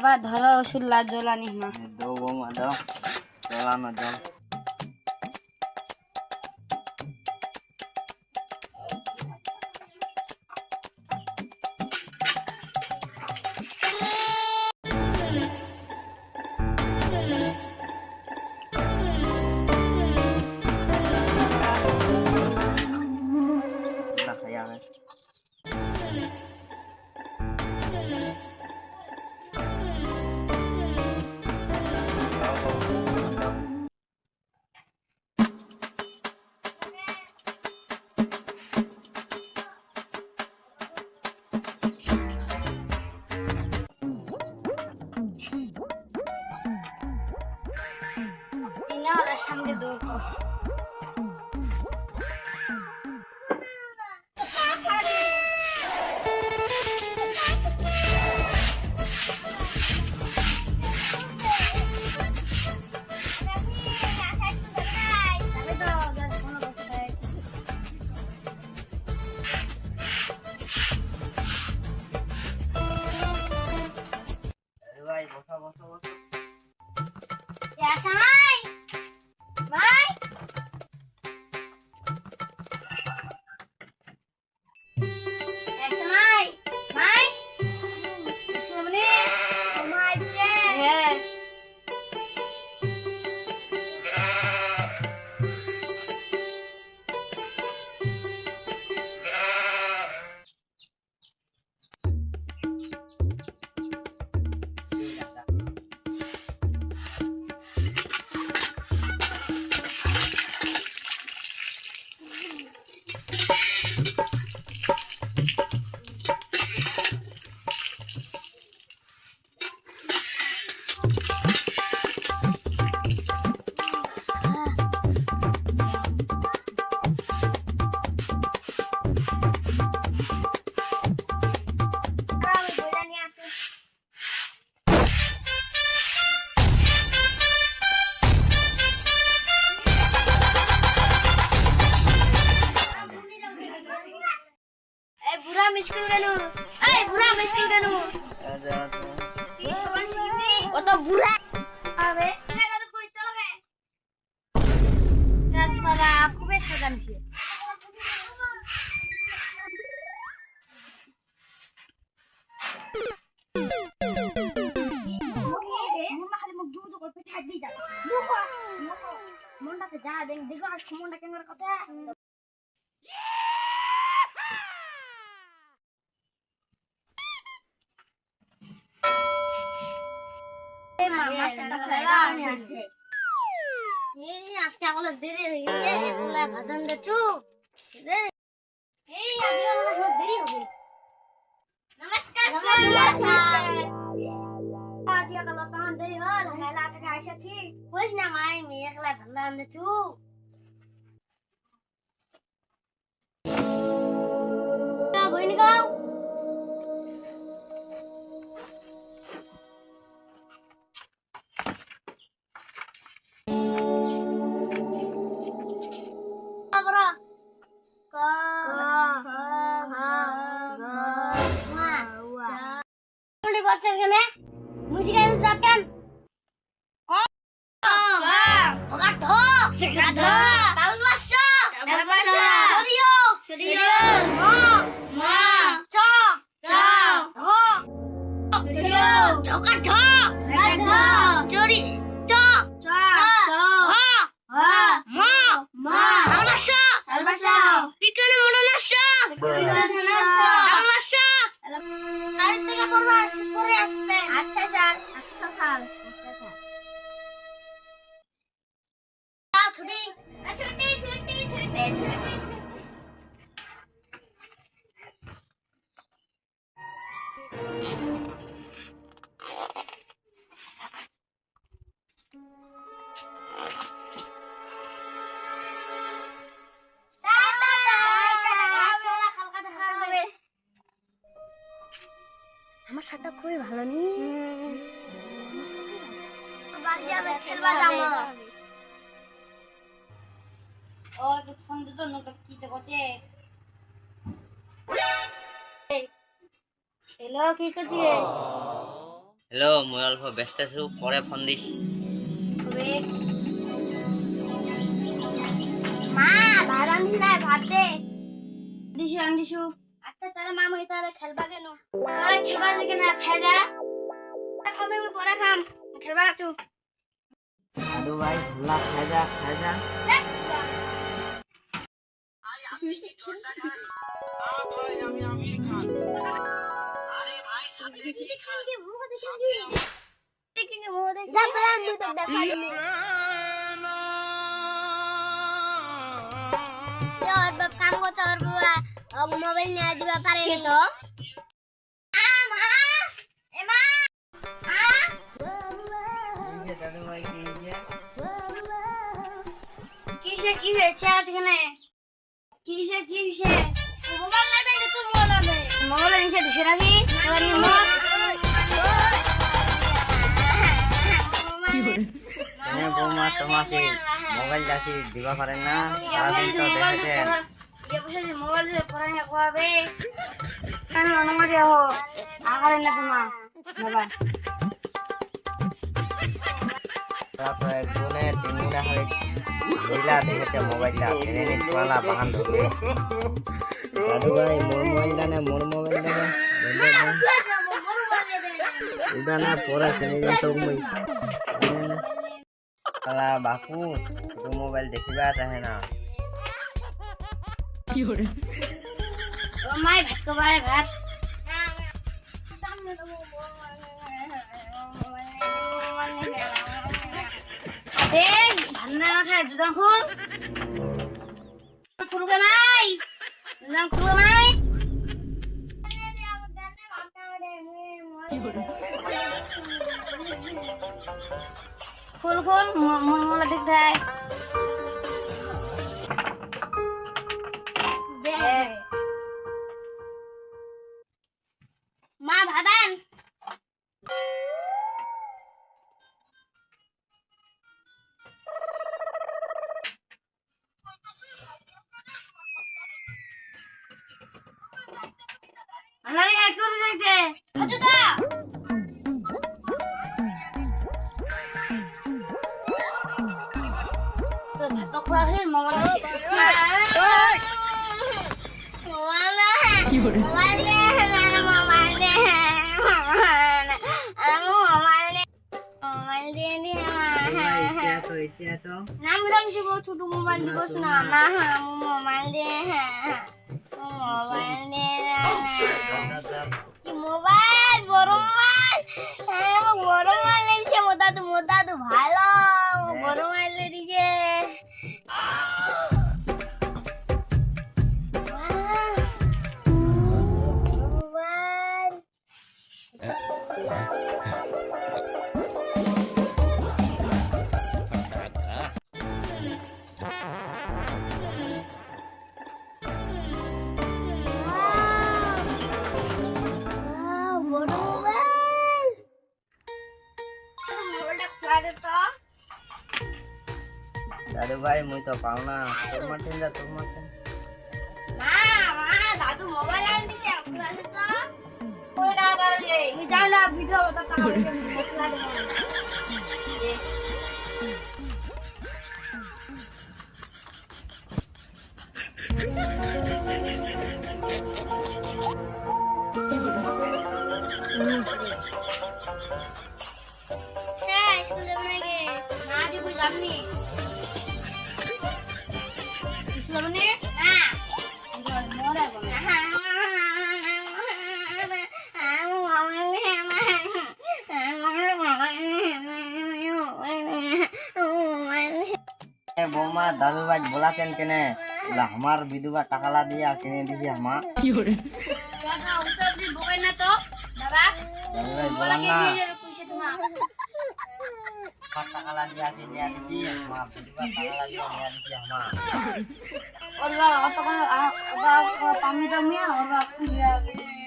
বাবা ধরো ওষুধ জল আনিস না। দাও বৌমা দাও, জল আনো জল। খাইয়া সামনে দৌড়। ভাই বসো বসো বসো। মাই মাই মাই মাই সামনে মাই যে হ্যাঁ বুড়া মুশকিল কেন? এই বুড়া মুশকিল কেন? এই সবার শিখবি কত বুড়া হবে এটা তো কই চলো গে চাচ বাবা খুব সাজান কি মনটাতে যা দেখো আর সমনটা কেন কথা আজকে আমাদের দেরি হয়ে গেছে ভাদন দেছু এই আজকে আমাদের দেরি হবে নমস্কার স্যার আদিয়া কাল তান দেরি হল হেলা টাকা আইসাছি কইস না মাই মি একলা ভান্ডা দেছু তা বইনি গাও abra ka ha ma ja bocor kene musik aja ucapkan ko gadho talbasa suryo ma cho dho jogadho chori cho ma talbasa pikane mononasa talbasa গাড়ি থেকে করে আসবে আচ্ছা স্যার ছুটি ছুটি ছুটি ছুটি ছুটি আমার শার্টটা খুবই ভালো নি বাজাবে খেলবা যাবো ও তো ফোন দিতো নটা কিতে করছে হ্যালো কি করছিস হ্যালো মই অল্প ব্যস্ত আছো পরে ফোন দিস হবে মা ভাত আনছি না ভাত দে দিশু আচ্ছা তাহলে মা মই তাহলে খেলবা কেন খেলবা যে কেন খাই যা খামে মই পরে খাম খেলবা আছো দাদু ভাই ভোলা খাই যা মোবাইল নিয়ে দিবা পারে তো দাদু ভাই কি হয়েছে আজকে কিসে মোবাইল না দেখে তো মোবাইল নিচে দিছে নাকি বৌমা তোমাকে মোবাইল দেখি দিবা পারে না সারাদিন তো দেখেছেন মোবাইল দিয়ে পড়াশোনা করাবে কেন অনুমতি হো আগারে না তোমার বাবা তারপর একজনে তিনগুণে হারে ধইলা দেখেছে মোবাইলটা টেনে নিয়ে চলা বাহান ধরবে দাদু ভাই মোর মোবাইলটা না এটা না পরে টেনে নিয়ে তো মই শালা বাপু তো মোবাইল দেখিবা চাহে না ও মাই ভাত কবাই ভাত এই ভান্না না খায় দুজন খুলবে নাই দুজন খুলবে নাই খুল মোলা দিক দেয় মা ভাদান আমারে এক করে যাচ্ছে আচ্ছা তো ভাত খাওয়া হয়ে মোবাইল নাম জানি দিব ছোট মোবাইল দিব না না মোবাইল দে মোবাইল দে কি মোবাইল বড় মোবাইল বড় মোবাইল দিছে মোটা তো ভালো বড় মোবাইল দিছে দাদু ভাই মুই তো পাও না তোর মারতেন দাদু মোবাইল আন দিছে আপনার আছে তো ওই না পারলে নি জানা ভিডিও বতা পাওয়া মশলা দে স্কুল যাবে নাকি না দি বুঝলাম নি স্কুল যাবে না মরে বলে বৌমা দাদু ভাই বলাতেন কেনে আমার বিধবা টাকালা দিয়া কিনে দিছি আমা দাদু ভাই বলান না টাকালা দিয়া কিনে দিছি আমা বিধবা টাকালা দিয়া নিয়ে দিছি আমা और वाला तो पामी तो मिया और